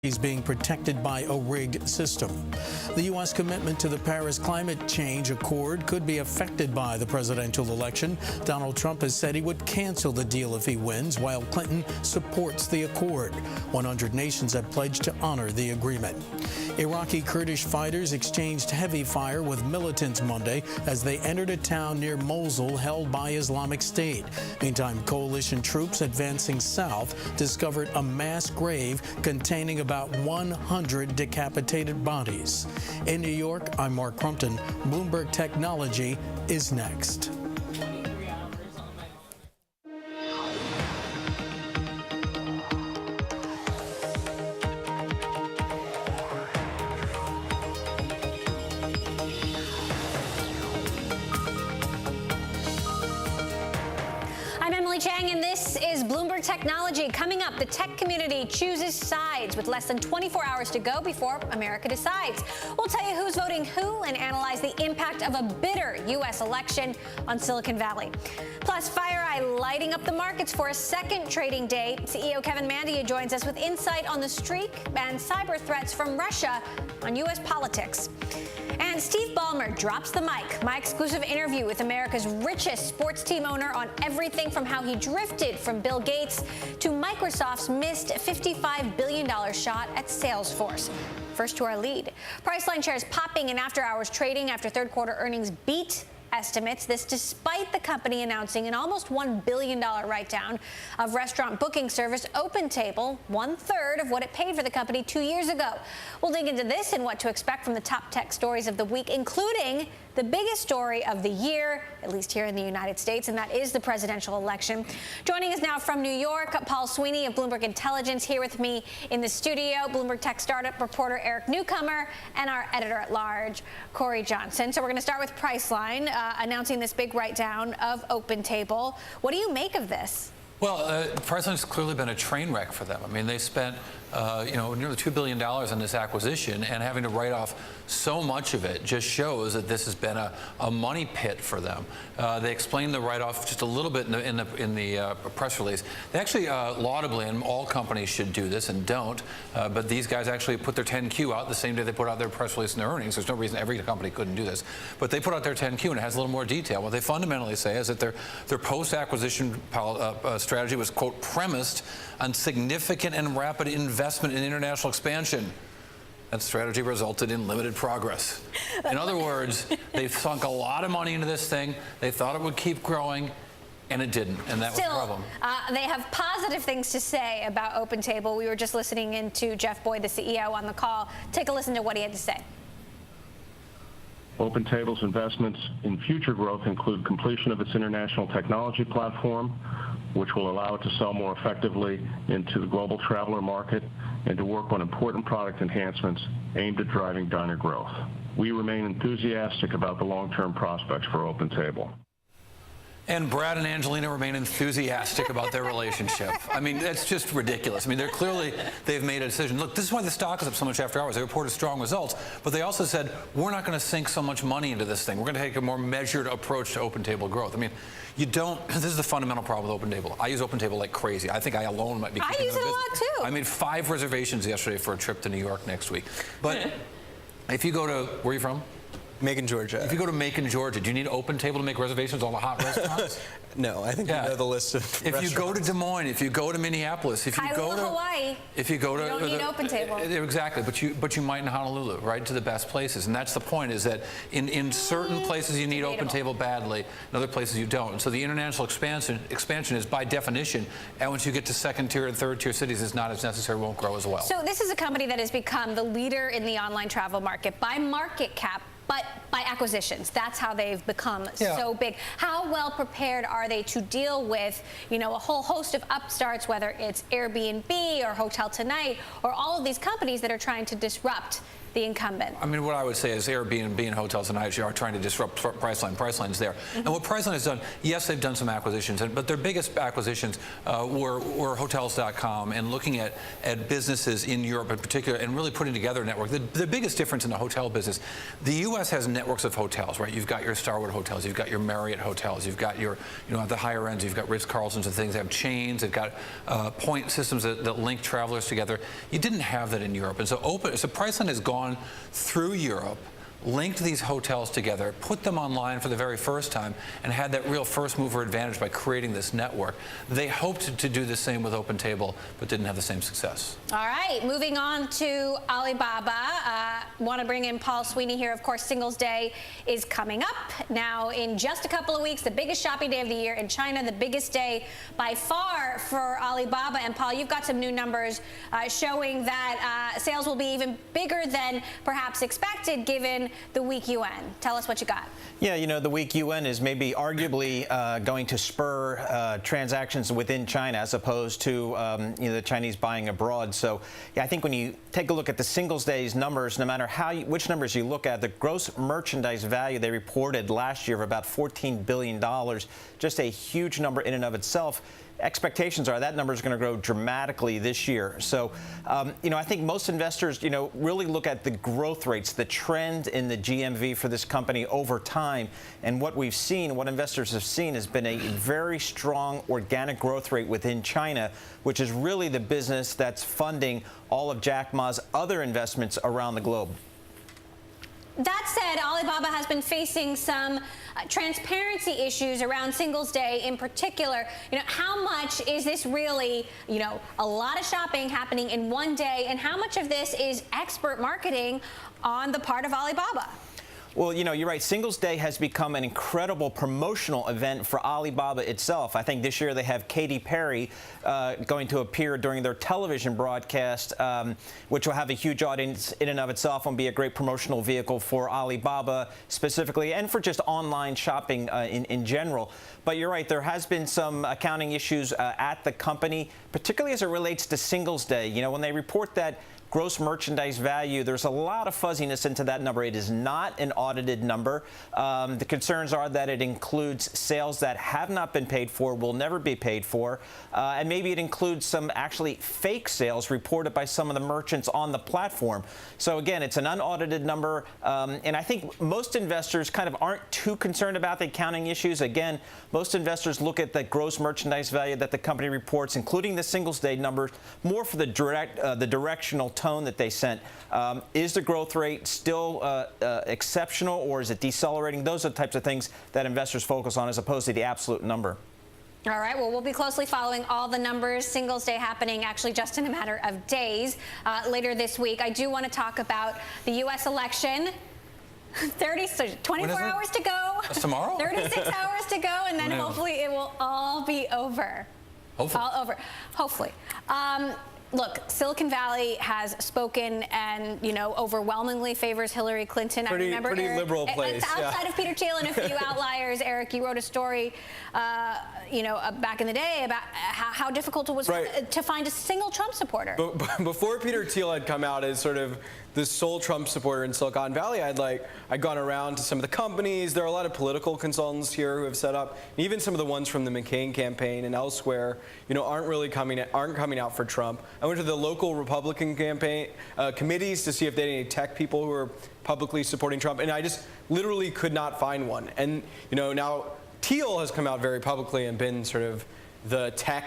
He's being protected by a rigged system. The U.S. commitment to the Paris Climate Change Accord could be affected by the presidential election. Donald Trump has said he would cancel the deal if he wins, while Clinton supports the accord. 100 nations have pledged to honor the agreement. Iraqi Kurdish fighters exchanged heavy fire with militants Monday as they entered a town near Mosul held by Islamic State. Meantime, coalition troops advancing south discovered a mass grave containing about 100 decapitated bodies. In New York, I'm Mark Crumpton. Bloomberg Technology is next. I'm Emily Chang, and this is Bloomberg Technology. Coming up, the tech community chooses sides with less than 24 hours to go before America decides. We'll tell you who's voting who and analyze the impact of a bitter U.S. election on Silicon Valley. Plus, FireEye lighting up the markets for a second trading day. CEO Kevin Mandia joins us with insight on the streak and cyber threats from Russia on U.S. politics. And Steve Ballmer drops the mic. My exclusive interview with America's richest sports team owner on everything from how he drifted from Bill Gates to Microsoft's missed $55 billion shot at Salesforce. First to our lead. Priceline shares popping in after-hours trading after third-quarter earnings beat estimates. This despite the company announcing an almost $1 billion write-down of restaurant booking service OpenTable, 1/3 of what it paid for the company 2 years ago. We'll dig into this and what to expect from the top tech stories of the week, including the biggest story of the year, at least here in the United States, and that is the presidential election. Joining us now from New York, Paul Sweeney of Bloomberg Intelligence here with me in the studio, Bloomberg Tech startup reporter Eric Newcomer, and our editor-at-large, Corey Johnson. So we're going to start with Priceline, announcing this big write-down of OpenTable. What do you make of this? Well, Priceline's clearly been a train wreck for them. I mean, they spent, nearly $2 billion on this acquisition, and having to write off so much of it just shows that this has been a money pit for them. They explained the write-off just a little bit in the press release. They actually, laudably, and all companies should do this and don't, but these guys actually put their 10Q out the same day they put out their press release and their earnings. There's no reason every company couldn't do this. But they put out their 10Q, and it has a little more detail. What they fundamentally say is that their post-acquisition strategy was, quote, premised on significant and rapid investment in international expansion. That strategy resulted in limited progress. In other words, they've sunk a lot of money into this thing. They thought it would keep growing, and it didn't, and that was the problem. They have positive things to say about OpenTable. We were just listening into Jeff Boyd, the CEO, on the call. Take a listen to what he had to say. OpenTable's investments in future growth include completion of its international technology platform, which will allow it to sell more effectively into the global traveler market and to work on important product enhancements aimed at driving diner growth. We remain enthusiastic about the long-term prospects for OpenTable. And Brad and Angelina remain enthusiastic about their relationship. I mean, that's just ridiculous. I mean, they've made a decision. Look, this is why the stock is up so much after hours. They reported strong results, but they also said, we're not going to sink so much money into this thing. We're going to take a more measured approach to OpenTable growth. I mean, this is the fundamental problem with OpenTable. I use OpenTable like crazy. I think I alone might be keeping I use it a lot, too. I made 5 reservations yesterday for a trip to New York next week. But if you go to, where are you from? Macon, Georgia. If you go to Macon, Georgia, do you need OpenTable to make reservations on all the hot restaurants? No, I think you know the list of If you go to Des Moines, if you go to Minneapolis, if you go to Hawaii, if you go to, you don't need OpenTable. Exactly, but you might in Honolulu, right, to the best places, and that's the point. Is that in certain places you need OpenTable badly, in other places you don't. And so the international expansion is by definition, and once you get to second-tier and third-tier cities, it's not as necessary, won't grow as well. So this is a company that has become the leader in the online travel market by market cap, but by acquisitions. That's how they've become so big. How well prepared are they to deal with, a whole host of upstarts, whether it's Airbnb or Hotel Tonight or all of these companies that are trying to disrupt the incumbent? I mean, what I would say is Airbnb and hotels and IHG are trying to disrupt Priceline. Priceline's there. And what Priceline has done, yes, they've done some acquisitions, but their biggest acquisitions were Hotels.com and looking at businesses in Europe in particular and really putting together a network. The biggest difference in the hotel business, the U.S. has networks of hotels, right? You've got your Starwood hotels, you've got your Marriott hotels, you've got your, at the higher ends, you've got Ritz-Carltons and things. They have chains, they've got point systems that link travelers together. You didn't have that in Europe. And so Priceline has gone through Europe, linked these hotels together, put them online for the very first time, and had that real first mover advantage by creating this network. They hoped to do the same with OpenTable, but didn't have the same success. All right, moving on to Alibaba. Want to bring in Paul Sweeney here. Of course, Singles Day is coming up. Now, in just a couple of weeks, the biggest shopping day of the year in China, the biggest day by far for Alibaba. And Paul, you've got some new numbers showing that sales will be even bigger than perhaps expected given the weak yuan. Tell us what you got. Yeah, the weak yuan is maybe arguably going to spur transactions within China as opposed to the Chinese buying abroad. So yeah, I think when you take a look at the Singles Day's numbers, no matter which numbers you look at, the gross merchandise value they reported last year of about $14 billion, just a huge number in and of itself. Expectations are that number is going to grow dramatically this year. So, I think most investors, really look at the growth rates, the trend in the GMV for this company over time. And what we've seen, what investors have seen, has been a very strong organic growth rate within China, which is really the business that's funding all of Jack Ma's other investments around the globe. That said, Alibaba has been facing some transparency issues around Singles Day in particular. How much is this really, a lot of shopping happening in one day, and how much of this is expert marketing on the part of Alibaba? Well, you're right. Singles Day has become an incredible promotional event for Alibaba itself. I think this year they have Katy Perry going to appear during their television broadcast, which will have a huge audience in and of itself and be a great promotional vehicle for Alibaba specifically and for just online shopping in general. But you're right. There has been some accounting issues at the company, particularly as it relates to Singles Day. When they report that gross merchandise value, there's a lot of fuzziness into that number. It is not an audited number. The concerns are that it includes sales that have not been paid for, will never be paid for, and maybe it includes some actually fake sales reported by some of the merchants on the platform. So again, it's an unaudited number, and I think most investors kind of aren't too concerned about the accounting issues. Again, most investors look at the gross merchandise value that the company reports, including the Singles Day numbers, more for the directional tone that they sent. Is the growth rate still exceptional, or is it decelerating? Those are the types of things that investors focus on as opposed to the absolute number. All right, well, we'll be closely following all the numbers. Singles Day happening actually just in a matter of days later this week. I do want to talk about the U.S. election. 24 hours to go. That's tomorrow? 36 hours to go, and then hopefully it will all be over. Hopefully. All over. Hopefully. Look, Silicon Valley has spoken and, overwhelmingly favors Hillary Clinton. I remember pretty Eric, liberal place. Outside of Peter Thiel and a few outliers, Eric, you wrote a story, back in the day about how difficult it was to find a single Trump supporter. But before Peter Thiel had come out as sort of the sole Trump supporter in Silicon Valley, I'd gone around to some of the companies. There are a lot of political consultants here who have set up, and even some of the ones from the McCain campaign and elsewhere, aren't coming out for Trump. I went to the local Republican campaign committees to see if they had any tech people who were publicly supporting Trump, and I just literally could not find one. And now Thiel has come out very publicly and been sort of the tech,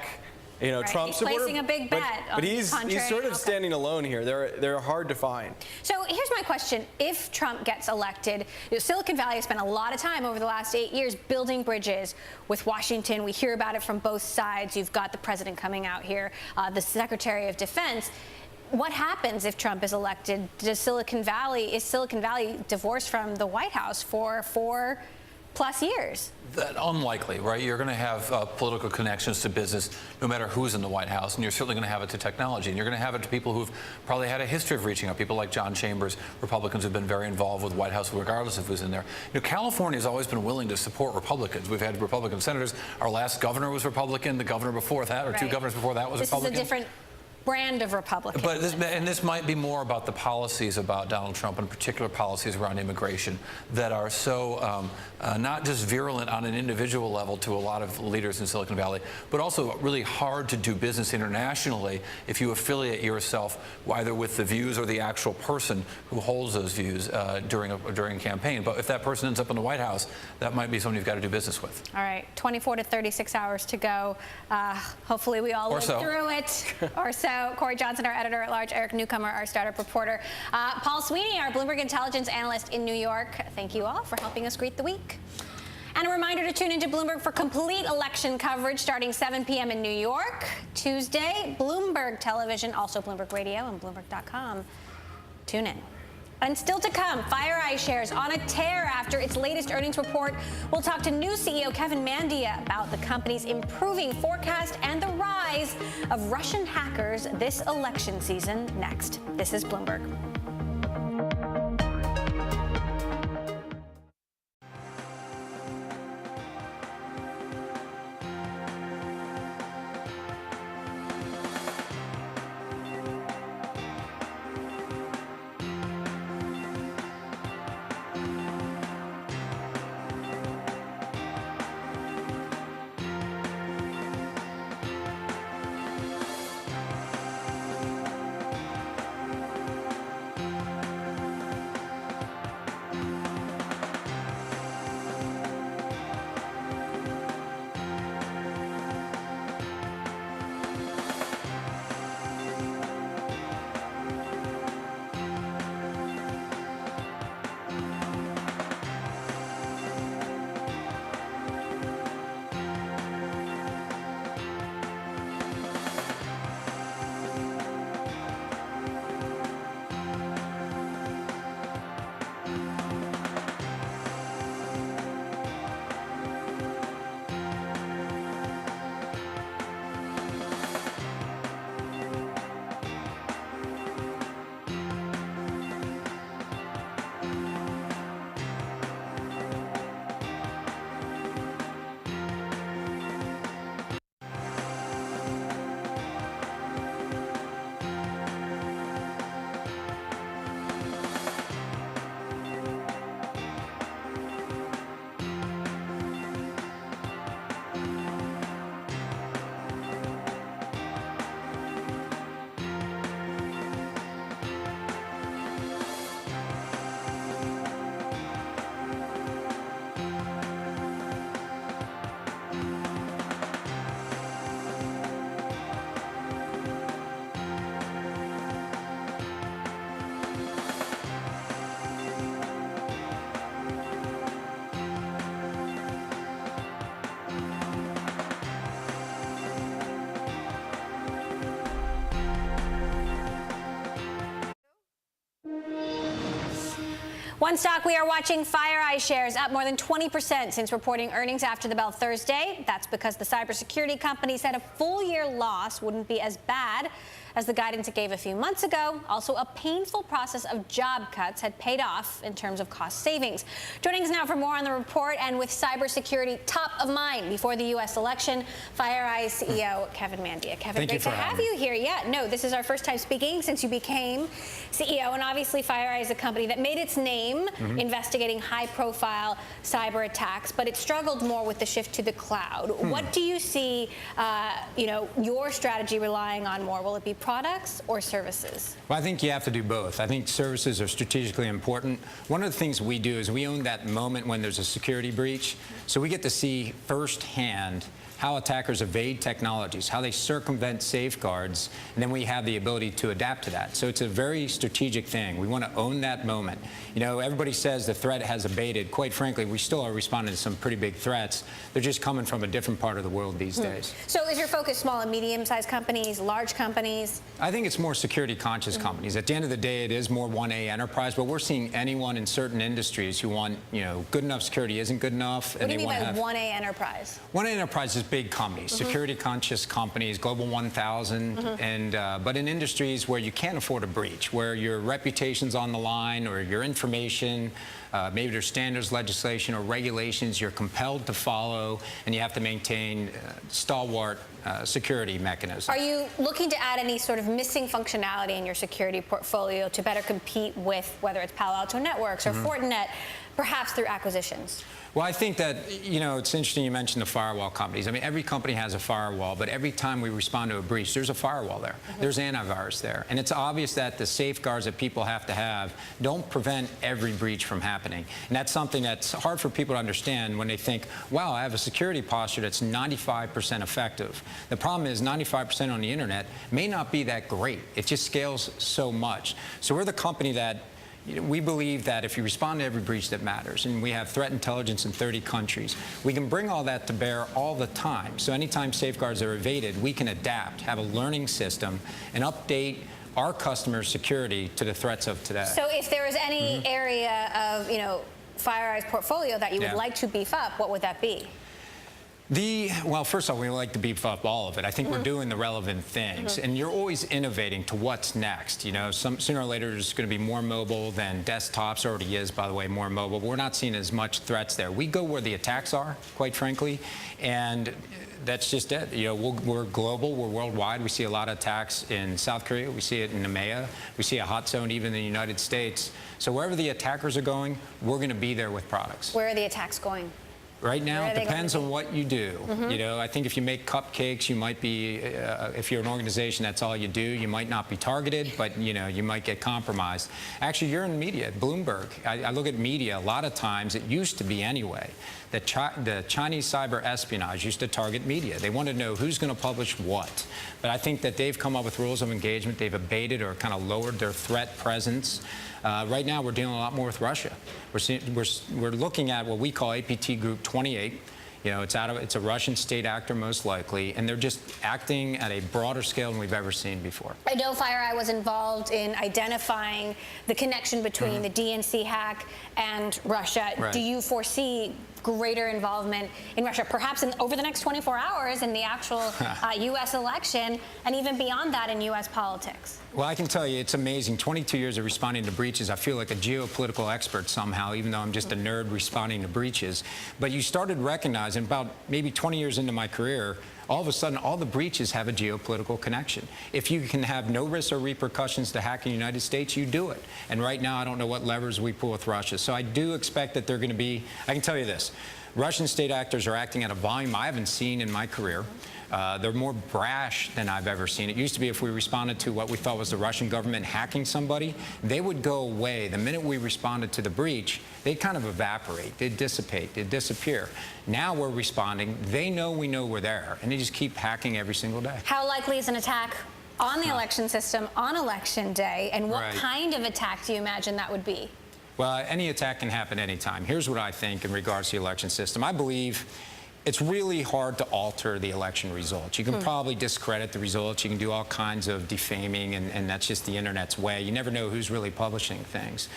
Trump he's supporter. placing a big bet. But he's sort of standing alone here. They're hard to find. So here's my question: if Trump gets elected, Silicon Valley has spent a lot of time over the last 8 years building bridges with Washington. We hear about it from both sides. You've got the president coming out here, the Secretary of Defense. What happens if Trump is elected? Is Silicon Valley divorced from the White House for 4+ years? That unlikely, right? You're going to have political connections to business no matter who's in the White House, and you're certainly going to have it to technology, and you're going to have it to people who've probably had a history of reaching out, people like John Chambers, Republicans who've been very involved with the White House regardless of who's in there. California has always been willing to support Republicans. We've had Republican senators. Our last governor was Republican. The governor before that, or two governors before that, was Republican. This is a different brand of Republican. But this might be more about the policies about Donald Trump, and particular policies around immigration that are so not just virulent on an individual level to a lot of leaders in Silicon Valley, but also really hard to do business internationally if you affiliate yourself either with the views or the actual person who holds those views during a campaign. But if that person ends up in the White House, that might be someone you've got to do business with. All right, 24 to 36 hours to go. Hopefully we all live through it, or so. Corey Johnson, our editor-at-large, Eric Newcomer, our startup reporter, Paul Sweeney, our Bloomberg Intelligence analyst in New York. Thank you all for helping us greet the week. And a reminder to tune into Bloomberg for complete election coverage starting 7 p.m. in New York. Tuesday, Bloomberg Television, also Bloomberg Radio and Bloomberg.com. Tune in. And still to come, FireEye shares on a tear after its latest earnings report. We'll talk to new CEO Kevin Mandia about the company's improving forecast and the rise of Russian hackers this election season next. This is Bloomberg. One stock we are watching, FireEye shares up more than 20% since reporting earnings after the bell Thursday. That's because the cybersecurity company said a full-year loss wouldn't be as bad as the guidance it gave a few months ago. Also, a painful process of job cuts had paid off in terms of cost savings. Joining us now for more on the report and with cybersecurity top of mind before the U.S. election, FireEye CEO Kevin Mandia. Kevin, great to have you here. Yeah, no, this is our first time speaking since you became CEO, and obviously FireEye is a company that made its name investigating high-profile cyber attacks, but it struggled more with the shift to the cloud. What do you see, your strategy relying on more? Will it be products or services? Well, I think you have to do both. I think services are strategically important. One of the things we do is we own that moment when there's a security breach. So we get to see firsthand how attackers evade technologies, how they circumvent safeguards, and then we have the ability to adapt to that. So it's a very strategic thing. We want to own that moment. You know, everybody says the threat has abated. Quite frankly, we still are responding to some pretty big threats. They're just coming from a different part of the world these days. So is your focus small and medium-sized companies, large companies? I think it's more security-conscious companies. At the end of the day, it is more 1A enterprise, but we're seeing anyone in certain industries who want, good enough security isn't good enough. What do you mean by 1A enterprise? 1A enterprise is big companies, security-conscious companies, Global 1000, and but in industries where you can't afford a breach, where your reputation's on the line or your information, maybe there's standards, legislation, or regulations you're compelled to follow, and you have to maintain stalwart security mechanism. Are you looking to add any sort of missing functionality in your security portfolio to better compete with whether it's Palo Alto Networks or Fortinet, perhaps through acquisitions? Well, I think that, you know, it's interesting you mentioned the firewall companies. I mean, every company has a firewall, but every time we respond to a breach, there's a firewall there. There's antivirus there. And it's obvious that the safeguards that people have to have don't prevent every breach from happening. And that's something that's hard for people to understand when they think, wow, I have a security posture that's 95% effective. The problem is 95% on the internet may not be that great. It just scales so much. So we're the company that we believe that if you respond to every breach that matters, and we have threat intelligence in 30 countries, we can bring all that to bear all the time. So anytime safeguards are evaded, we can adapt, have a learning system, and update our customers' security to the threats of today. So if there was any area of, you know, FireEye's portfolio that you would like to beef up, what would that be? Well, first of all, we like to beef up all of it. I think we're doing the relevant things, and you're always innovating to what's next. You know, sooner or later there's going to be more mobile than desktops. Already is, by the way, more mobile. But we're not seeing as much threats there. We go where the attacks are, quite frankly, and that's just it. You know, we're global, we're worldwide. We see a lot of attacks in South Korea. We see it in EMEA. We see a hot zone even in the United States. So wherever the attackers are going, we're going to be there with products. Where are the attacks going? Right now, it depends on what you do. You know, I think if you make cupcakes, you might be, if you're an organization, that's all you do, you might not be targeted, but, you know, you might get compromised. Actually, you're in media, Bloomberg. I look at media, a lot of times, it used to be anyway, the Chinese cyber espionage used to target media. They wanted to know who's going to publish what. But I think that they've come up with rules of engagement. They've abated or kind of lowered their threat presence. Right now, we're dealing a lot more with Russia. We're looking at what we call APT Group 28. You know, it's a Russian state actor most likely, and they're just acting at a broader scale than we've ever seen before. I know FireEye was involved in identifying the connection between the DNC hack and Russia. Right. Do you foresee greater involvement in Russia, perhaps over the next 24 hours in the actual U.S. election, and even beyond that in U.S. politics? Well, I can tell you, it's amazing. 22 years of responding to breaches. I feel like a geopolitical expert somehow, even though I'm just a nerd responding to breaches. But you started recognizing about maybe 20 years into my career, all of a sudden, all the breaches have a geopolitical connection. If you can have no risks or repercussions to hack in the United States, you do it. And right now, I don't know what levers we pull with Russia. So I do expect that they're going to be, I can tell you this, Russian state actors are acting at a volume I haven't seen in my career. They're more brash than I've ever seen. It used to be if we responded to what we thought was the Russian government hacking somebody, they would go away. The minute we responded to the breach, they'd kind of evaporate. They'd dissipate. They'd disappear. Now we're responding. They know we know we're there, and they just keep hacking every single day. How likely is an attack on the election system on election day, and what kind of attack do you imagine that would be? Well, any attack can happen anytime. Here's what I think in regards to the election system. I believe it's really hard to alter the election results. You can probably discredit the results. You can do all kinds of defaming, and that's just the internet's way. You never know who's really publishing things.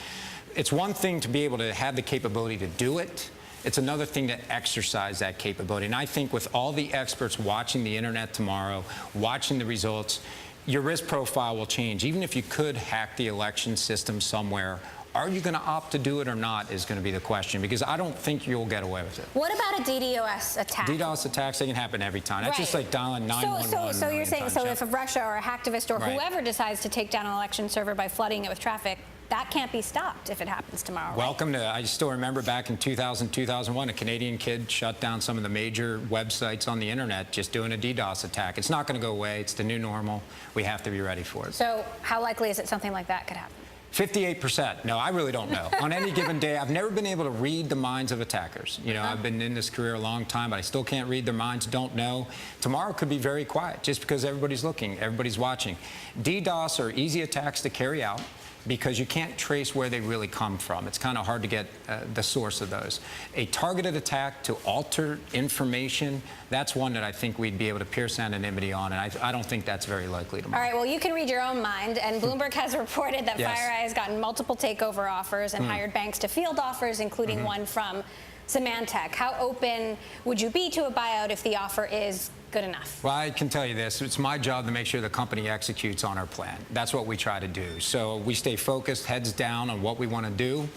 It's one thing to be able to have the capability to do it. It's another thing to exercise that capability. And I think with all the experts watching the internet tomorrow, watching the results, your risk profile will change. Even if you could hack the election system somewhere, are you going to opt to do it or not is going to be the question, because I don't think you'll get away with it. What about a DDoS attack? DDoS attacks, they can happen every time. That's just like dialing 911. So you're saying, so if a Russia or a hacktivist or Right. whoever decides to take down an election server by flooding it with traffic, that can't be stopped if it happens tomorrow, right? Welcome to, I still remember back in 2000, 2001, a Canadian kid shut down some of the major websites on the internet just doing a DDoS attack. It's not going to go away. It's the new normal. We have to be ready for it. So how likely is it something like that could happen? 58%. No, I really don't know. On any given day, I've never been able to read the minds of attackers. You know, I've been in this career a long time, but I still can't read their minds, don't know. Tomorrow could be very quiet just because everybody's looking, everybody's watching. DDoS are easy attacks to carry out because you can't trace where they really come from. It's kind of hard to get the source of those. A targeted attack to alter information, that's one that I think we'd be able to pierce anonymity on, and I don't think that's very likely tomorrow. All right, well, you can read your own mind, and Bloomberg has reported that Yes. FireEye has gotten multiple takeover offers and hired banks to field offers, including one from Symantec. How open would you be to a buyout if the offer is good enough? Well, I can tell you this. It's my job to make sure the company executes on our plan. That's what we try to do. So we stay focused, heads down on what we want to do.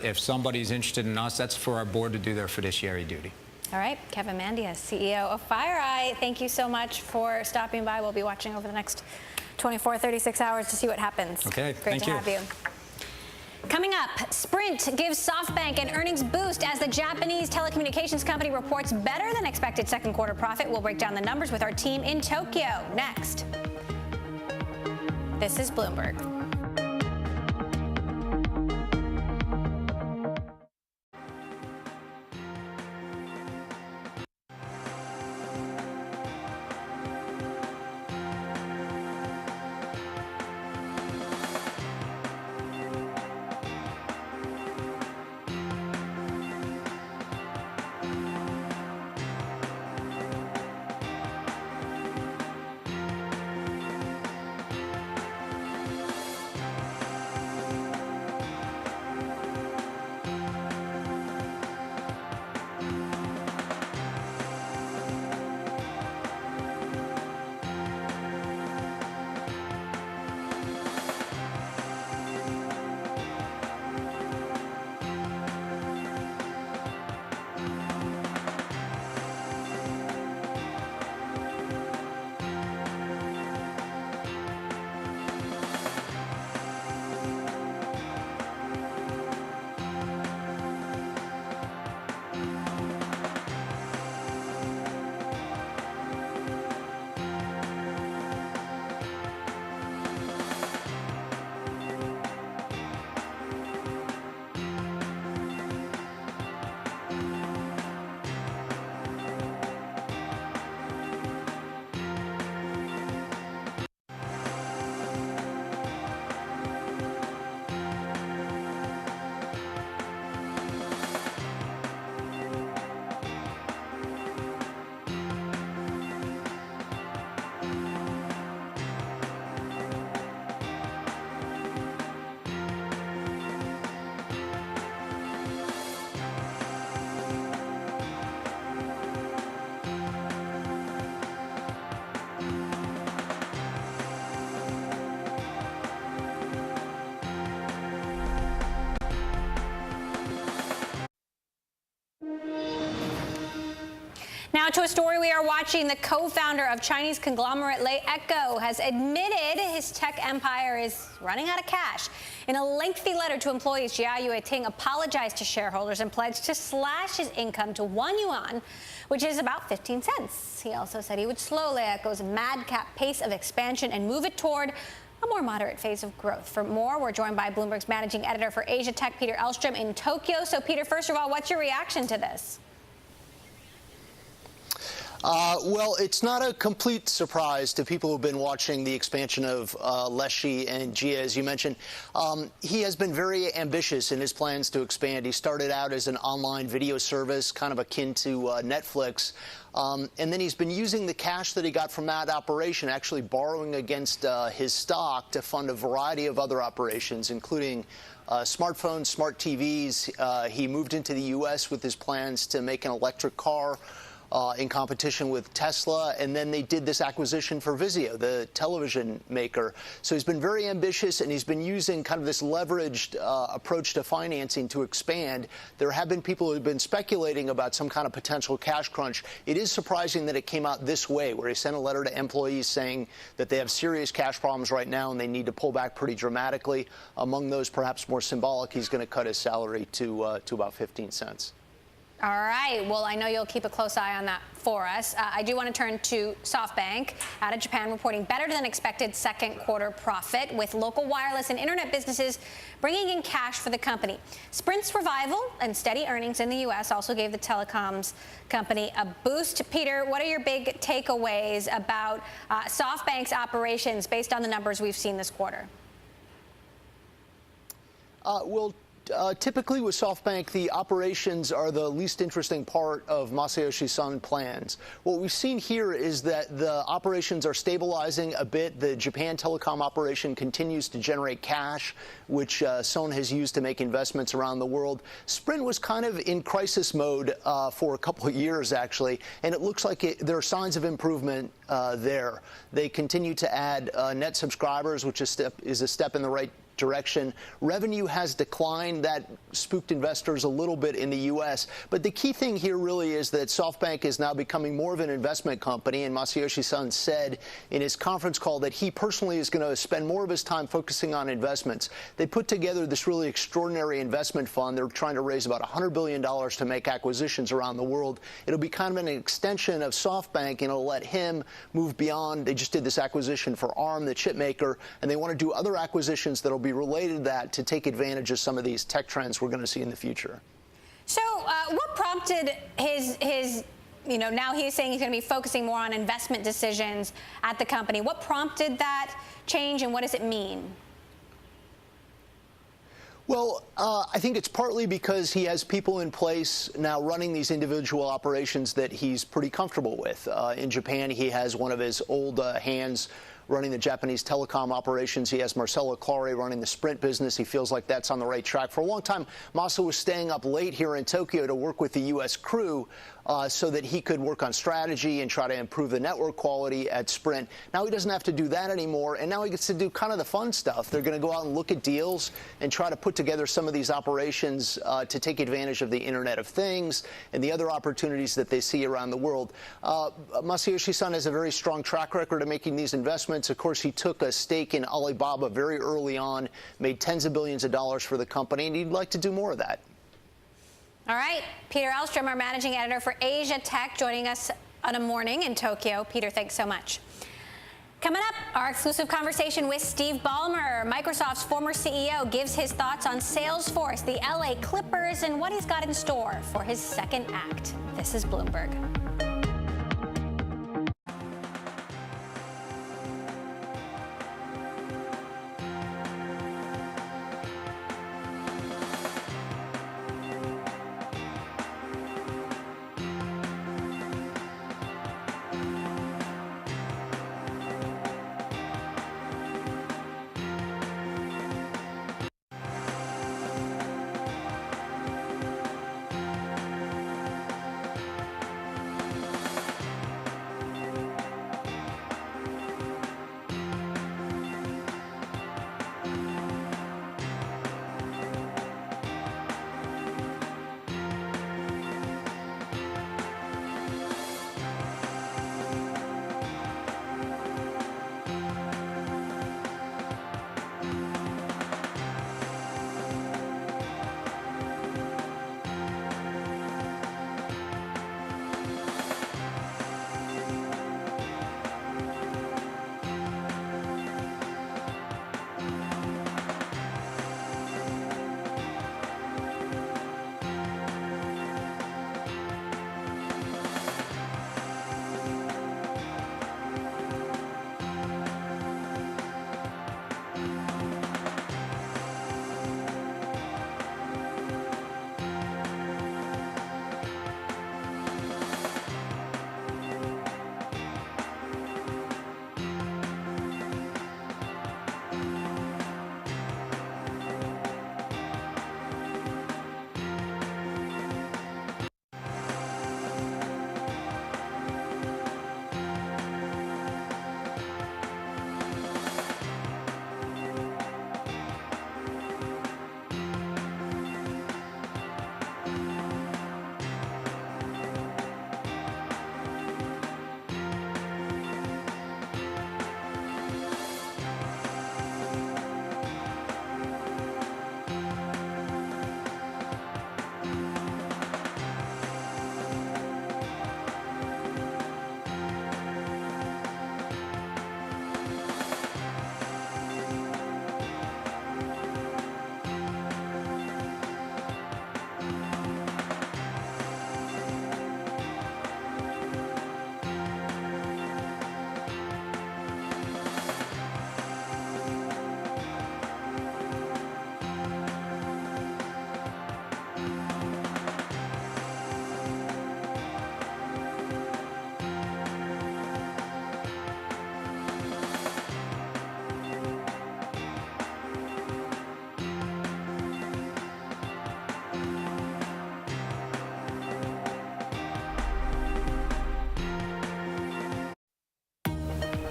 If somebody's interested in us, that's for our board to do their fiduciary duty. All right, Kevin Mandia, CEO of FireEye, thank you so much for stopping by. We'll be watching over the next 24, 36 hours to see what happens. Okay, Great thank to you. have you. Coming up, Sprint gives SoftBank an earnings boost as the Japanese telecommunications company reports better than expected second quarter profit. We'll break down the numbers with our team in Tokyo next. This is Bloomberg. Now to a story we are watching. The co-founder of Chinese conglomerate Lei Echo has admitted his tech empire is running out of cash. In a lengthy letter to employees, Jia Yueting apologized to shareholders and pledged to slash his income to 1 yuan, which is about 15 cents. He also said he would slow Lei Echo's madcap pace of expansion and move it toward a more moderate phase of growth. For more, we're joined by Bloomberg's managing editor for Asia Tech, Peter Elstrom, in Tokyo. So, Peter, first of all, what's your reaction to this? Well, it's not a complete surprise to people who've been watching the expansion of Lexi and Jia, as you mentioned. He has been very ambitious in his plans to expand. He started out as an online video service, kind of akin to Netflix. And then he's been using the cash that he got from that operation, actually borrowing against his stock to fund a variety of other operations, including smartphones, smart TVs. He moved into the U.S. with his plans to make an electric car in competition with Tesla, and then they did this acquisition for Vizio, the television maker. So he's been very ambitious, and he's been using kind of this leveraged approach to financing to expand. There have been people who have been speculating about some kind of potential cash crunch. It is surprising that it came out this way, where he sent a letter to employees saying that they have serious cash problems right now and they need to pull back pretty dramatically. Among those, perhaps more symbolic, he's going to cut his salary to about 15 cents. All right. Well, I know you'll keep a close eye on that for us. I do want to turn to SoftBank out of Japan, reporting better than expected second quarter profit, with local wireless and internet businesses bringing in cash for the company. Sprint's revival and steady earnings in the U.S. also gave the telecoms company a boost. Peter, what are your big takeaways about SoftBank's operations based on the numbers we've seen this quarter? Typically with SoftBank, the operations are the least interesting part of Masayoshi Son's plans. What we've seen here is that the operations are stabilizing a bit. The Japan telecom operation continues to generate cash, which Son has used to make investments around the world. Sprint was kind of in crisis mode for a couple of years, actually, and it looks like there are signs of improvement there. They continue to add net subscribers, which is a step in the right direction. Revenue has declined. That spooked investors a little bit in the U.S. But the key thing here really is that SoftBank is now becoming more of an investment company, and Masayoshi Son said in his conference call that he personally is going to spend more of his time focusing on investments. They put together this really extraordinary investment fund. They're trying to raise about $100 billion to make acquisitions around the world. It'll be kind of an extension of SoftBank, and it'll let him move beyond. They just did this acquisition for ARM, the chip maker, and they want to do other acquisitions that'll be related to that to take advantage of some of these tech trends we're going to see in the future. So what prompted his now he's saying he's going to be focusing more on investment decisions at the company. What prompted that change, and what does it mean? Well, I think it's partly because he has people in place now running these individual operations that he's pretty comfortable with. In Japan, he has one of his old hands running the Japanese telecom operations. He has Marcelo Claure running the Sprint business. He feels like that's on the right track. For a long time, Masa was staying up late here in Tokyo to work with the U.S. crew so that he could work on strategy and try to improve the network quality at Sprint. Now he doesn't have to do that anymore, and now he gets to do kind of the fun stuff. They're going to go out and look at deals and try to put together some of these operations to take advantage of the Internet of Things and the other opportunities that they see around the world. Masayoshi Son has a very strong track record of making these investments. Of course, he took a stake in Alibaba very early on, made tens of billions of dollars for the company, and he'd like to do more of that. All right. Peter Elstrom, our managing editor for Asia Tech, joining us on a morning in Tokyo. Peter, thanks so much. Coming up, our exclusive conversation with Steve Ballmer, Microsoft's former CEO, gives his thoughts on Salesforce, the LA Clippers, and what he's got in store for his second act. This is Bloomberg.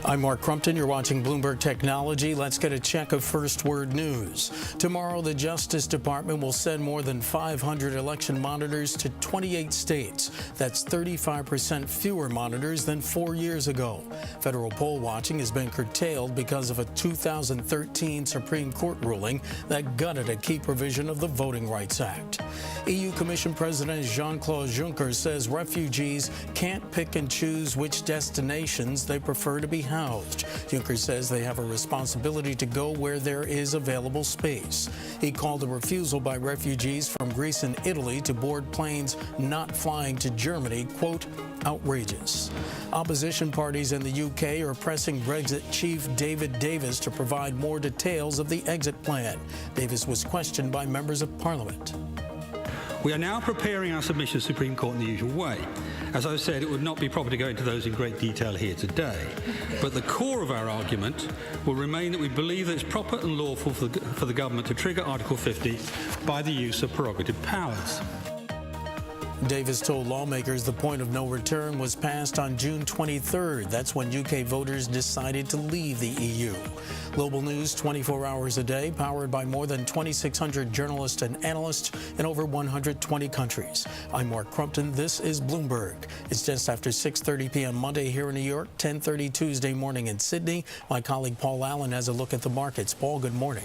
I'm Mark Crumpton. You're watching Bloomberg Technology. Let's get a check of First Word News. Tomorrow, the Justice Department will send more than 500 election monitors to 28 states. That's 35% fewer monitors than 4 years ago. Federal poll watching has been curtailed because of a 2013 Supreme Court ruling that gutted a key provision of the Voting Rights Act. EU Commission President Jean-Claude Juncker says refugees can't pick and choose which destinations they prefer to be housed. Juncker says they have a responsibility to go where there is available space. He called a refusal by refugees from Greece and Italy to board planes not flying to Germany, quote, outrageous. Opposition parties in the UK are pressing Brexit chief David Davis to provide more details of the exit plan. Davis was questioned by members of Parliament. We are now preparing our submission to the Supreme Court in the usual way. As I said, it would not be proper to go into those in great detail here today. But the core of our argument will remain that we believe that it's proper and lawful for the government to trigger Article 50 by the use of prerogative powers. Davis told lawmakers the point of no return was passed on June 23rd. That's when UK voters decided to leave the EU. Global news 24 hours a day, powered by more than 2,600 journalists and analysts in over 120 countries. I'm Mark Crumpton. This is Bloomberg. It's just after 6:30 p.m. Monday here in New York, 10:30 Tuesday morning in Sydney. My colleague Paul Allen has a look at the markets. Paul, good morning.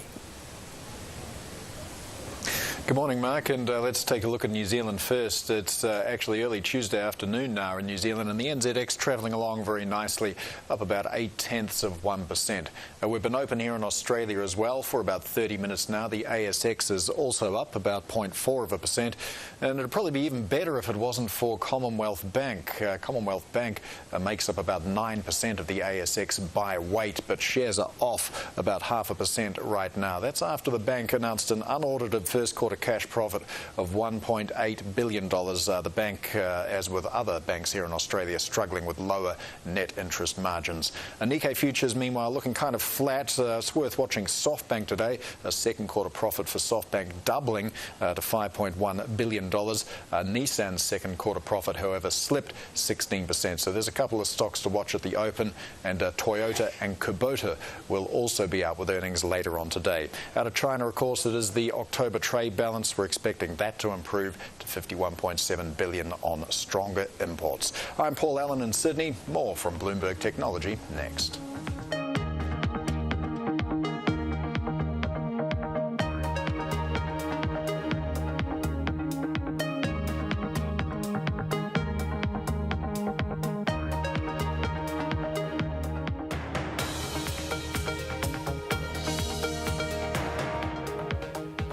Good morning, Mark, and let's take a look at New Zealand first. It's actually early Tuesday afternoon now in New Zealand, and the NZX travelling along very nicely, up about 0.8%. We've been open here in Australia as well for about 30 minutes now. The ASX is also up about 0.4%, and it'd probably be even better if it wasn't for Commonwealth Bank. Commonwealth Bank makes up about 9% of the ASX by weight, but shares are off about 0.5% right now. That's after the bank announced an unaudited first quarter cash profit of $1.8 billion. The bank, as with other banks here in Australia, struggling with lower net interest margins. Nikkei futures, meanwhile, looking kind of flat. It's worth watching SoftBank today. A second quarter profit for SoftBank doubling to $5.1 billion. Nissan's second quarter profit, however, slipped 16%. So there's a couple of stocks to watch at the open, and Toyota and Kubota will also be out with earnings later on today. Out of China, of course, it is the October trade balance. We're expecting that to improve to 51.7 billion on stronger imports. I'm Paul Allen in Sydney. More from Bloomberg Technology next.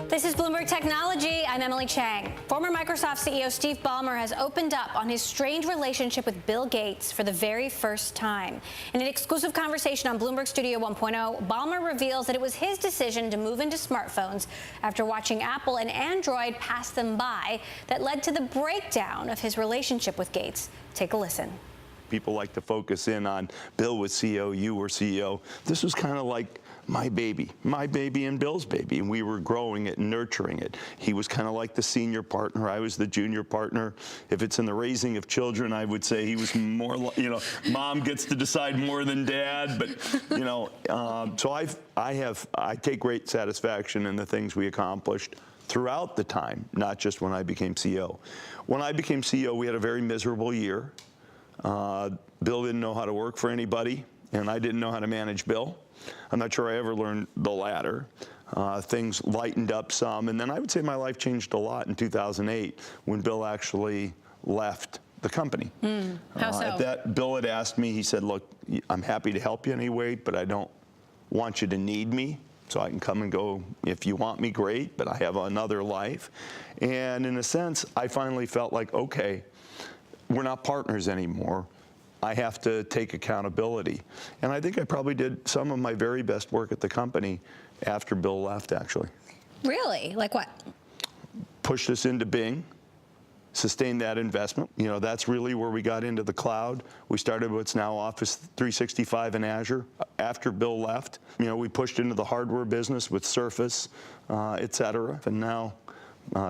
This is Bloomberg Technology. I'm Emily Chang. Former Microsoft CEO Steve Ballmer has opened up on his strained relationship with Bill Gates for the very first time. In an exclusive conversation on Bloomberg Studio 1.0, Ballmer reveals that it was his decision to move into smartphones after watching Apple and Android pass them by that led to the breakdown of his relationship with Gates. Take a listen. People like to focus in on Bill was CEO, you were CEO. This was kind of like my baby and Bill's baby, and we were growing it and nurturing it. He was kind of like the senior partner. I was the junior partner. If it's in the raising of children, I would say he was more, mom gets to decide more than dad. But, so I take great satisfaction in the things we accomplished throughout the time, not just when I became CEO. When I became CEO, we had a very miserable year. Bill didn't know how to work for anybody, and I didn't know how to manage Bill. I'm not sure I ever learned the latter. Things lightened up some, and then I would say my life changed a lot in 2008 when Bill actually left the company. How so? At that, Bill had asked me, he said, look, I'm happy to help you anyway, but I don't want you to need me. So I can come and go if you want me, great, but I have another life. And in a sense, I finally felt like, okay, we're not partners anymore. I have to take accountability. And I think I probably did some of my very best work at the company after Bill left, actually. Really? Like what? Pushed us into Bing, sustained that investment. That's really where we got into the cloud. We started what's now Office 365 in Azure. After Bill left, we pushed into the hardware business with Surface, et cetera. And now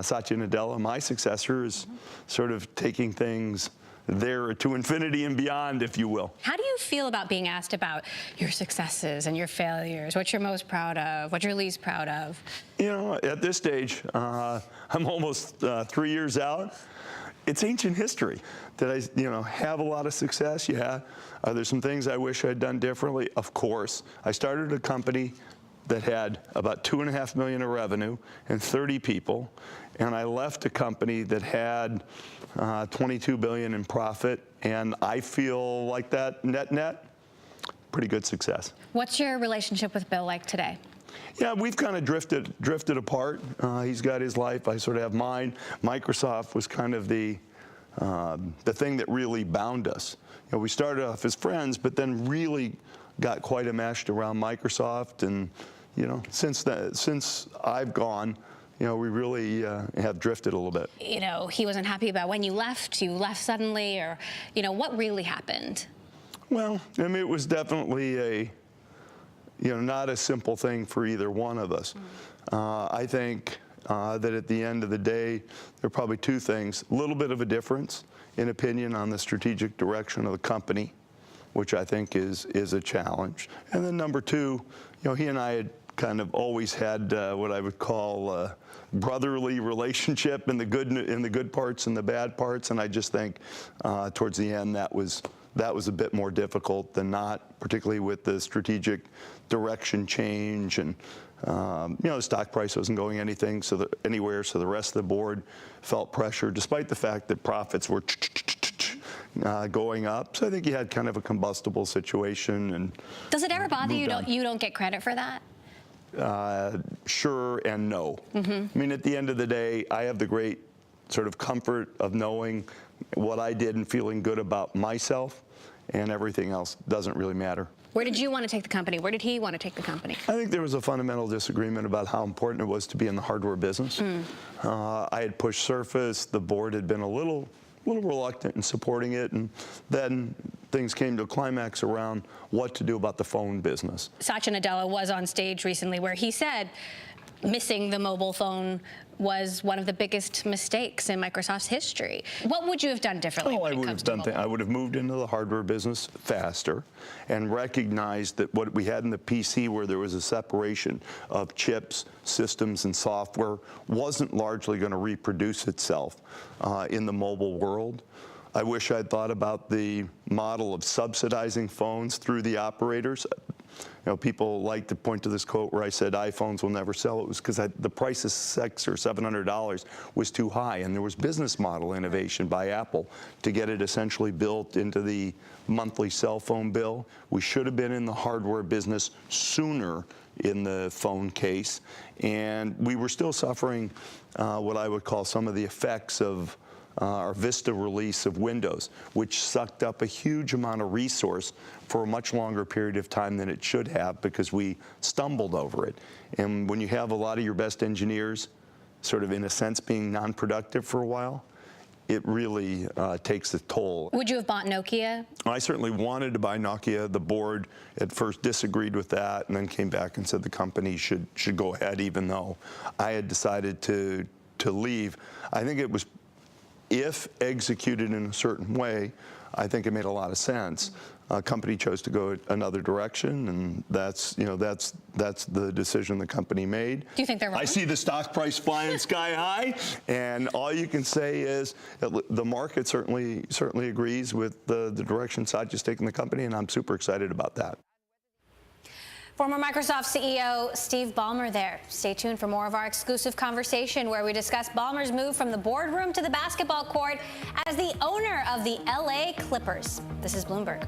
Satya Nadella, my successor, is sort of taking things there to infinity and beyond, if you will. How do you feel about being asked about your successes and your failures? What you're most proud of? What you're least proud of? You know, at this stage, I'm almost 3 years out. It's ancient history. Did I, have a lot of success? Yeah. Are there some things I wish I'd done differently? Of course. I started a company that had about $2.5 million of revenue and 30 people, and I left a company that had $22 billion in profit, and I feel like that net, pretty good success. What's your relationship with Bill like today? Yeah, we've kind of drifted apart. He's got his life, I sort of have mine. Microsoft was kind of the thing that really bound us. We started off as friends, but then really got quite enmeshed around Microsoft, and since I've gone, we really have drifted a little bit. He wasn't happy about when you left suddenly, or, what really happened? Well, I mean, it was definitely not a simple thing for either one of us. I think that at the end of the day, there are probably two things. A little bit of a difference in opinion on the strategic direction of the company, which I think is a challenge. And then number two, he and I had kind of always had what I would call a brotherly relationship in the good parts and the bad parts, and I just think towards the end that was a bit more difficult than not, particularly with the strategic direction change, and the stock price wasn't going anywhere, so the rest of the board felt pressure, despite the fact that profits were going up. So I think you had kind of a combustible situation. And does it ever bother you you don't get credit for that? Sure and no. I mean, at the end of the day, I have the great sort of comfort of knowing what I did and feeling good about myself, and everything else doesn't really matter. Where did you want to take the company? Where did he want to take the company? I think there was a fundamental disagreement about how important it was to be in the hardware business. I had pushed Surface. The board had been a little reluctant in supporting it, and then things came to a climax around what to do about the phone business. Satya Nadella was on stage recently where he said missing the mobile phone was one of the biggest mistakes in Microsoft's history. What would you have done differently? I would have moved into the hardware business faster and recognized that what we had in the PC, where there was a separation of chips, systems, and software, wasn't largely going to reproduce itself in the mobile world. I wish I'd thought about the model of subsidizing phones through the operators. People like to point to this quote where I said iPhones will never sell. It was because the price of $600 or $700 was too high, and there was business model innovation by Apple to get it essentially built into the monthly cell phone bill. We should have been in the hardware business sooner in the phone case, and we were still suffering what I would call some of the effects of our Vista release of Windows, which sucked up a huge amount of resource for a much longer period of time than it should have, because we stumbled over it. And when you have a lot of your best engineers sort of, in a sense, being non-productive for a while, it really takes a toll. Would you have bought Nokia? I certainly wanted to buy Nokia. The board at first disagreed with that, and then came back and said the company should go ahead, even though I had decided to leave. I think it was, if executed in a certain way, I think it made a lot of sense. A company chose to go another direction, and that's the decision the company made. Do you think they're wrong? I see the stock price flying sky high, and all you can say is the market certainly agrees with the direction Satya's taking the company, and I'm super excited about that. Former Microsoft CEO Steve Ballmer there. Stay tuned for more of our exclusive conversation where we discuss Ballmer's move from the boardroom to the basketball court as the owner of the LA Clippers. This is Bloomberg.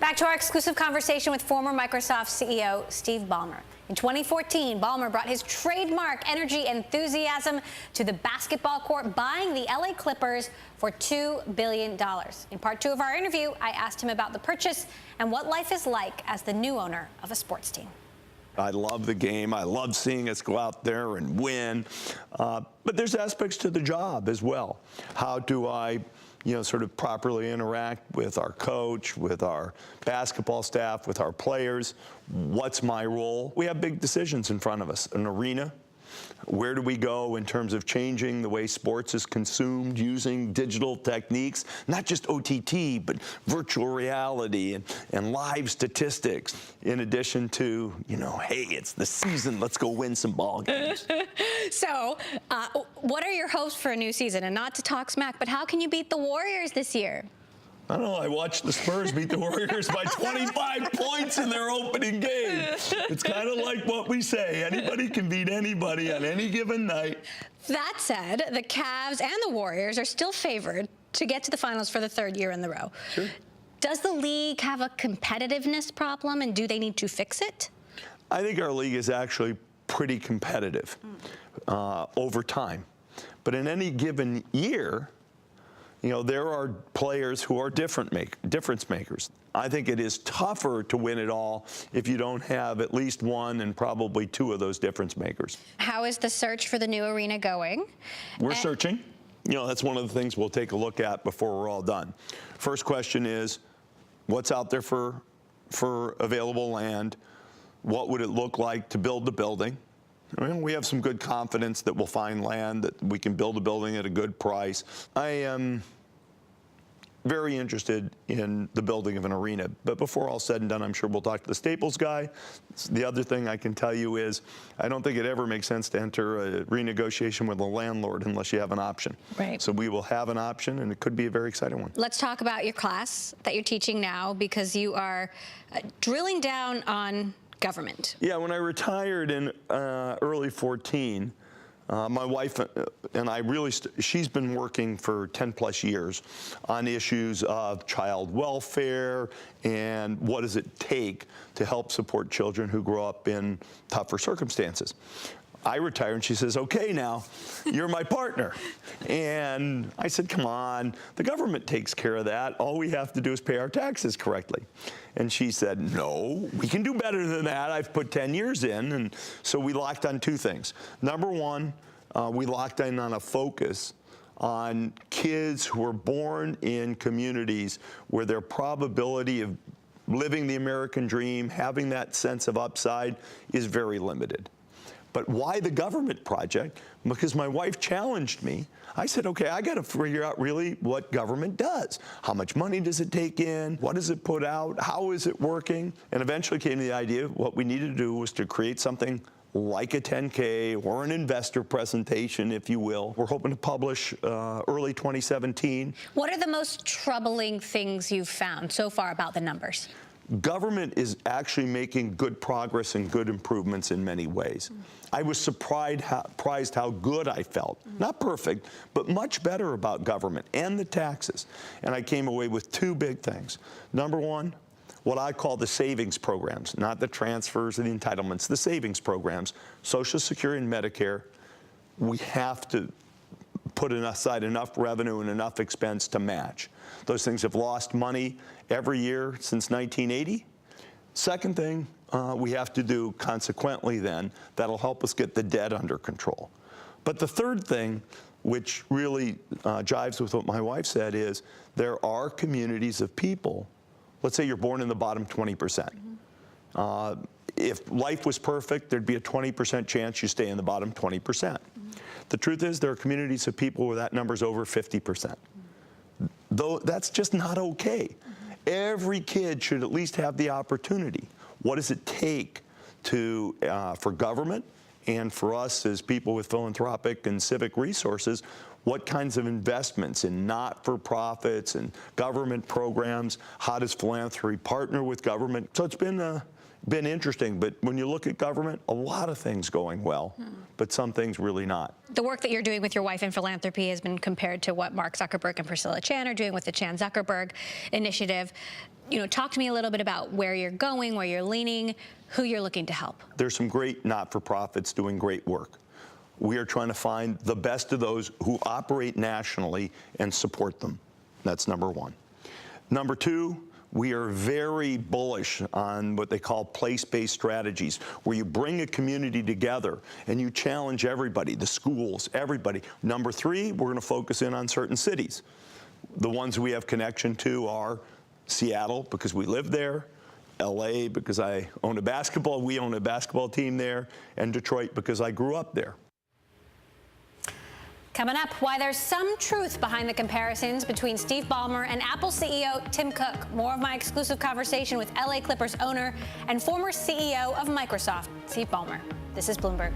Back to our exclusive conversation with former Microsoft CEO Steve Ballmer. In 2014, Ballmer brought his trademark energy enthusiasm to the basketball court, buying the LA Clippers for $2 billion. In part 2 of our interview, I asked him about the purchase and what life is like as the new owner of a sports team. I love the game. I love seeing us go out there and win. But there's aspects to the job as well. How do I, sort of properly interact with our coach, with our basketball staff, with our players? What's my role? We have big decisions in front of us. An arena. Where do we go in terms of changing the way sports is consumed using digital techniques? Not just OTT, but virtual reality and live statistics, in addition to, hey, it's the season, let's go win some ball games. So, what are your hopes for a new season? And not to talk smack, but how can you beat the Warriors this year? I don't know. I watched the Spurs beat the Warriors by 25 points in their opening game. It's kind of like what we say. Anybody can beat anybody on any given night. That said, the Cavs and the Warriors are still favored to get to the finals for the 3rd year in the row. Sure. Does the league have a competitiveness problem, and do they need to fix it? I think our league is actually pretty competitive over time. But in any given year, there are players who are difference makers. I think it is tougher to win it all if you don't have at least one and probably 2 of those difference makers. How is the search for the new arena going? We're searching. That's one of the things we'll take a look at before we're all done. First question is, what's out there for available land? What would it look like to build the building? We have some good confidence that we'll find land, that we can build a building at a good price. I am very interested in the building of an arena. But before all said and done, I'm sure we'll talk to the Staples guy. The other thing I can tell you is I don't think it ever makes sense to enter a renegotiation with a landlord unless you have an option. Right. So we will have an option, and it could be a very exciting one. Let's talk about your class that you're teaching now, because you are drilling down on government. Yeah, when I retired in early 14, my wife and I she's been working for 10 plus years on issues of child welfare and what does it take to help support children who grow up in tougher circumstances. I retired, and she says, okay, now, you're my partner. And I said, come on, the government takes care of that. All we have to do is pay our taxes correctly. And she said, no, we can do better than that. I've put 10 years in. And so we locked on 2 things. Number one, we locked in on a focus on kids who are born in communities where their probability of living the American dream, having that sense of upside, is very limited. But why the government project? Because my wife challenged me. I said, okay, I got to figure out really what government does. How much money does it take in? What does it put out? How is it working? And eventually came to the idea what we needed to do was to create something like a 10K or an investor presentation, if you will. We're hoping to publish early 2017. What are the most troubling things you've found so far about the numbers? Government is actually making good progress and good improvements in many ways. I was surprised how good I felt. Not perfect, but much better about government and the taxes. And I came away with 2 big things. Number one, what I call the savings programs, not the transfers and the entitlements, the savings programs, Social Security and Medicare. We have to put aside enough revenue and enough expense to match. Those things have lost money every year since 1980. Second thing we have to do consequently then, that'll help us get the debt under control. But the third thing, which really jives with what my wife said, is there are communities of people, let's say you're born in the bottom 20%. If life was perfect, there'd be a 20% chance you stay in the bottom 20%. The truth is there are communities of people where that number's over 50%. Though that's just not okay. Every kid should at least have the opportunity. What does it take for government and for us as people with philanthropic and civic resources, what kinds of investments in not-for-profits and government programs? How does philanthropy partner with government? So it's been interesting, but when you look at government, a lot of things going well, but some things really not. The work that you're doing with your wife in philanthropy has been compared to what Mark Zuckerberg and Priscilla Chan are doing with the Chan Zuckerberg Initiative. talk to me a little bit about where you're going, where you're leaning, who you're looking to help. There's some great not-for-profits doing great work. We are trying to find the best of those who operate nationally and support them. That's number one. Number two, we are very bullish on what they call place-based strategies, where you bring a community together and you challenge everybody, the schools, everybody. Number three, we're going to focus in on certain cities. The ones we have connection to are Seattle, because we live there, LA, because we own a basketball team there, and Detroit, because I grew up there. Coming up, why there's some truth behind the comparisons between Steve Ballmer and Apple CEO Tim Cook. More of my exclusive conversation with LA Clippers owner and former CEO of Microsoft, Steve Ballmer. This is Bloomberg.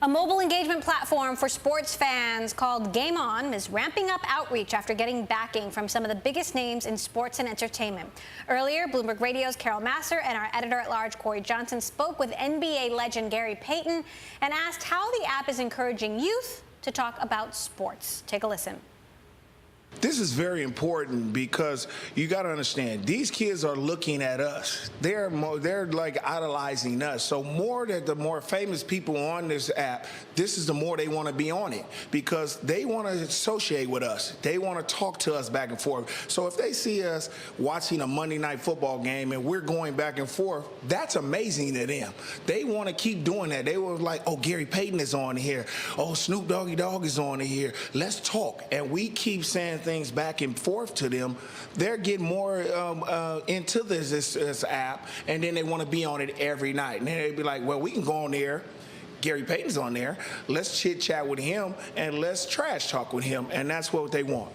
A mobile engagement platform for sports fans called Game On is ramping up outreach after getting backing from some of the biggest names in sports and entertainment. Earlier, Bloomberg Radio's Carol Massar and our editor-at-large Corey Johnson spoke with NBA legend Gary Payton and asked how the app is encouraging youth to talk about sports. Take a listen. This is very important because you got to understand, these kids are looking at us. They're like idolizing us. So the more famous people on this app, this is the more they want to be on it because they want to associate with us. They want to talk to us back and forth. So if they see us watching a Monday night football game and we're going back and forth, that's amazing to them. They want to keep doing that. They were like, oh, Gary Payton is on here. Oh, Snoop Doggy Dogg is on here. Let's talk. And we keep saying things back and forth to them. They're getting more into this app, and then they want to be on it every night. And then they'd be like, well, we can go on there. Gary Payton's on there. Let's chit chat with him and let's trash talk with him. And that's what they want.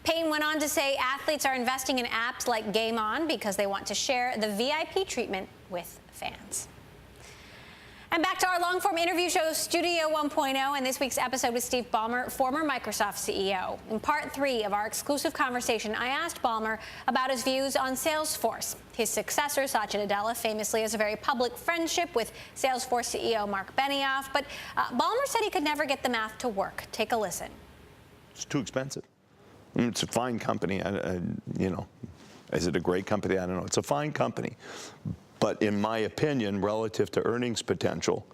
Payton went on to say athletes are investing in apps like Game On because they want to share the VIP treatment with fans. And back to our long-form interview show, Studio 1.0, and this week's episode with Steve Ballmer, former Microsoft CEO. In part 3 of our exclusive conversation, I asked Ballmer about his views on Salesforce. His successor, Satya Nadella, famously has a very public friendship with Salesforce CEO Mark Benioff, but Ballmer said he could never get the math to work. Take a listen. It's too expensive. I mean, it's a fine company. You know, is it a great company? I don't know. It's a fine company. But in my opinion, relative to earnings potential,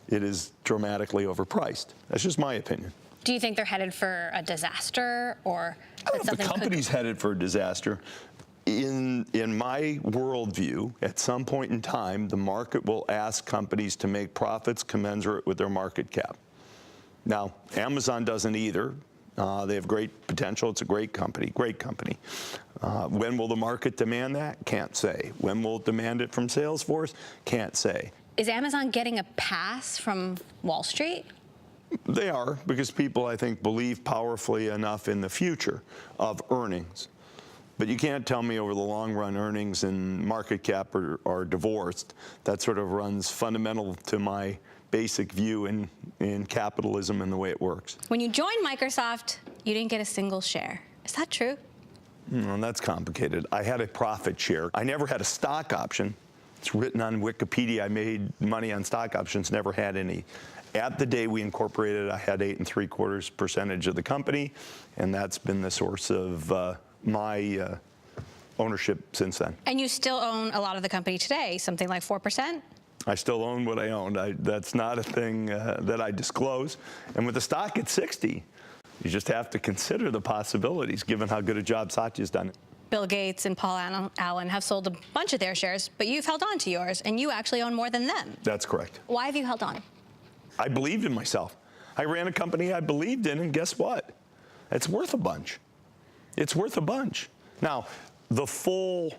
it is dramatically overpriced. That's just my opinion. Do you think they're headed for a disaster, or the company's headed for a disaster? In my worldview, at some point in time, the market will ask companies to make profits commensurate with their market cap. Now, Amazon doesn't either. They have great potential. It's a great company, great company. When will the market demand that? Can't say. When will it demand it from Salesforce? Can't say. Is Amazon getting a pass from Wall Street? They are, because people, I think, believe powerfully enough in the future of earnings. But you can't tell me over the long run earnings and market cap are divorced. That sort of runs fundamental to my basic view in capitalism and the way it works. When you joined Microsoft, you didn't get a single share. Is that true? Well, that's complicated. I had a profit share. I never had a stock option. It's written on Wikipedia. I made money on stock options, never had any. At the day we incorporated, I had 8 3/4% of the company, and that's been the source of my ownership since then. And you still own a lot of the company today, something like 4%? I still own what I own. That's not a thing that I disclose. And with the stock at 60, you just have to consider the possibilities, given how good a job Satya's done. Bill Gates and Paul Allen have sold a bunch of their shares, but you've held on to yours, and you actually own more than them. That's correct. Why have you held on? I believed in myself. I ran a company I believed in, and guess what? It's worth a bunch. It's worth a bunch. Now, the full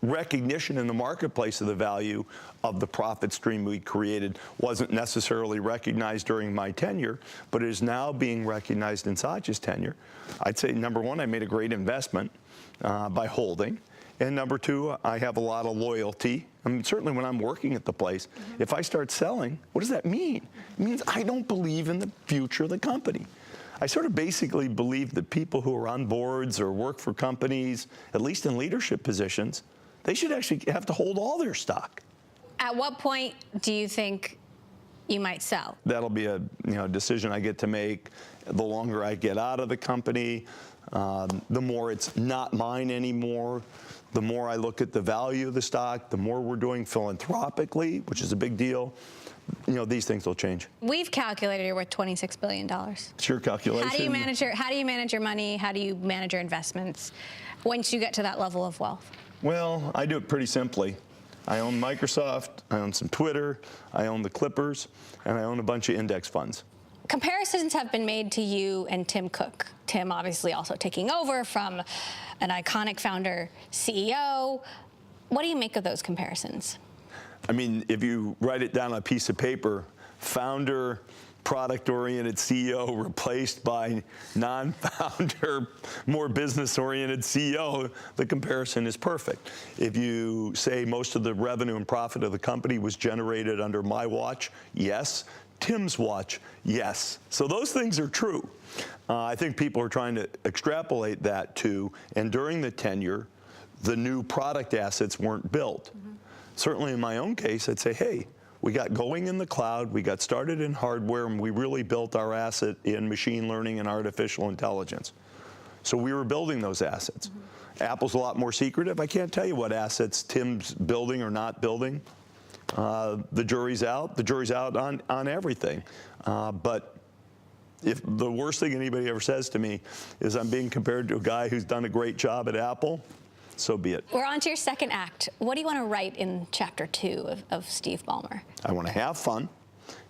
recognition in the marketplace of the value of the profit stream we created wasn't necessarily recognized during my tenure, but it is now being recognized in Satya's tenure. I'd say, number one, I made a great investment by holding. And number two, I have a lot of loyalty. I mean, certainly when I'm working at the place, if I start selling, what does that mean? It means I don't believe in the future of the company. I sort of basically believe that people who are on boards or work for companies, at least in leadership positions, they should actually have to hold all their stock. At what point do you think you might sell? That'll be a decision I get to make. The longer I get out of the company, the more it's not mine anymore. The more I look at the value of the stock, the more we're doing philanthropically, which is a big deal. These things will change. We've calculated you're worth $26 billion. It's your calculation. How do you manage your money? How do you manage your investments once you get to that level of wealth? Well, I do it pretty simply. I own Microsoft, I own some Twitter, I own the Clippers, and I own a bunch of index funds. Comparisons have been made to you and Tim Cook. Tim obviously also taking over from an iconic founder, CEO. What do you make of those comparisons? I mean, if you write it down on a piece of paper, founder, product-oriented CEO replaced by non-founder, more business-oriented CEO, the comparison is perfect. If you say most of the revenue and profit of the company was generated under my watch, yes. Tim's watch, yes. So those things are true. I think people are trying to extrapolate that to, and during the tenure, the new product assets weren't built. Certainly in my own case, I'd say, hey, we got going in the cloud, we got started in hardware, and we really built our asset in machine learning and artificial intelligence. So we were building those assets. Apple's a lot more secretive. I can't tell you what assets Tim's building or not building. The jury's out. The jury's out on everything. But if the worst thing anybody ever says to me is I'm being compared to a guy who's done a great job at Apple, so be it. We're on to your second act. What do you want to write in chapter 2 of Steve Ballmer? I want to have fun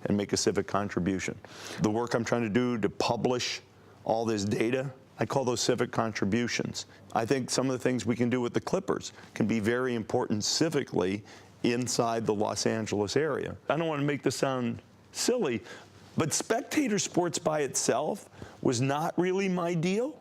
and make a civic contribution. The work I'm trying to do to publish all this data, I call those civic contributions. I think some of the things we can do with the Clippers can be very important civically inside the Los Angeles area. I don't want to make this sound silly, but spectator sports by itself was not really my deal.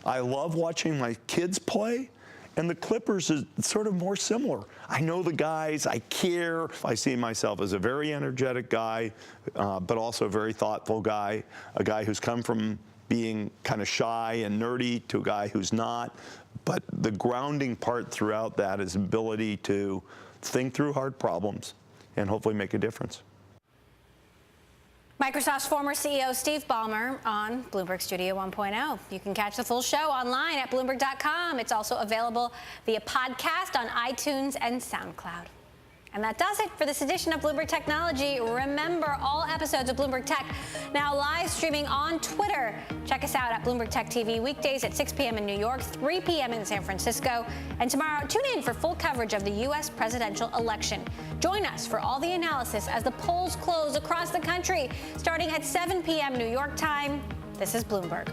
I love watching my kids play, and the Clippers is sort of more similar. I know the guys, I care. I see myself as a very energetic guy, but also a very thoughtful guy, a guy who's come from being kind of shy and nerdy to a guy who's not. But the grounding part throughout that is ability to think through hard problems and hopefully make a difference. Microsoft's former CEO Steve Ballmer on Bloomberg Studio 1.0. You can catch the full show online at Bloomberg.com. It's also available via podcast on iTunes and SoundCloud. And that does it for this edition of Bloomberg Technology. Remember, all episodes of Bloomberg Tech now live streaming on Twitter. Check us out at Bloomberg Tech TV weekdays at 6 p.m. in New York, 3 p.m. in San Francisco. And tomorrow, tune in for full coverage of the U.S. presidential election. Join us for all the analysis as the polls close across the country, starting at 7 p.m. New York time. This is Bloomberg.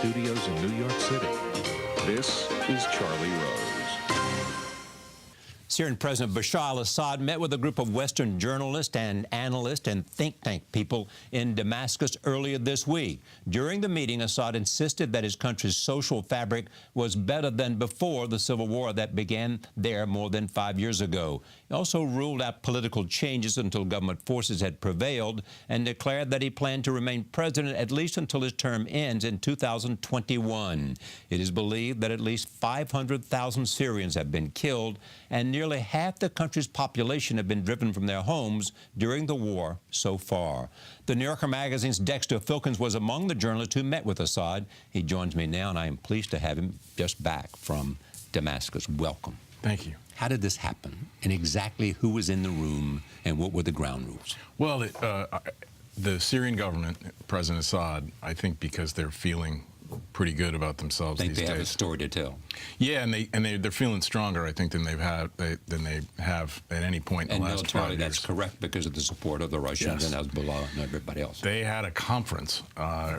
Studios in New York City. This is Charlie Rose. Syrian President Bashar al-Assad met with a group of Western journalists and analysts and think tank people in Damascus earlier this week. During the meeting, Assad insisted that his country's social fabric was better than before the civil war that began there more than 5 years ago. He also ruled out political changes until government forces had prevailed and declared that he planned to remain president at least until his term ends in 2021. It is believed that at least 500,000 Syrians have been killed and nearly half the country's population have been driven from their homes during the war so far. The New Yorker magazine's Dexter Filkins was among the journalists who met with Assad. He joins me now, and I am pleased to have him just back from Damascus. Welcome. Thank you. How did this happen, and exactly who was in the room, and what were the ground rules? Well, the Syrian government, President Assad, I think because they're feeling pretty good about themselves I think these they days. have a story to tell. Yeah, and they're feeling stronger, I think, than they have at any point in And the last 5 militarily, years. that's correct because of the support of the Russians Yes. and Hezbollah and everybody else. They had a conference.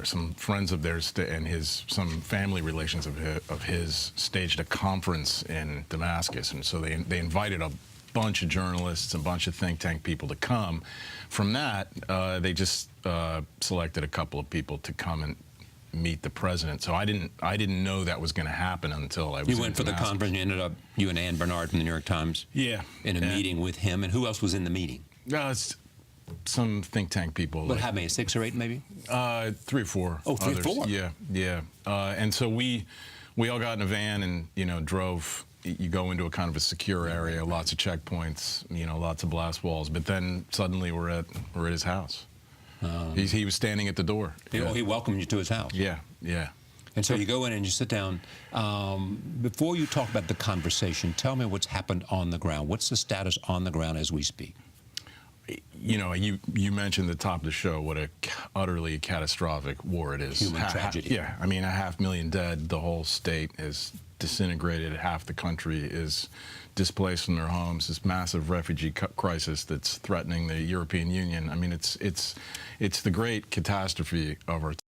Some friends of theirs and some family relations of his staged a conference in Damascus, and so they invited a bunch of journalists, a bunch of think tank people to come. From that, they just selected a couple of people to come and meet the president. So I didn't know that was going to happen until I was. You went for the conference. You ended up, you and Ann Bernard from the New York Times. Yeah. In a meeting with him, and who else was in the meeting? It's some think tank people. But how many? 6 or 8, maybe? 3 or 4. Oh, 3 or others. 4. Yeah. And so we all got in a van and drove. You go into a kind of a secure area, lots of checkpoints, lots of blast walls. But then suddenly we're at his house. He was standing at the door. He welcomed you to his house. Yeah. And so you go in and you sit down. Before you talk about the conversation, tell me what's happened on the ground. What's the status on the ground as we speak? You mentioned at the top of the show what a utterly catastrophic war it is. Human tragedy. Yeah, I mean, 500,000 dead. The whole state is disintegrated. Half the country is displaced from their homes. This massive refugee crisis that's threatening the European Union. I mean, it's the great catastrophe of our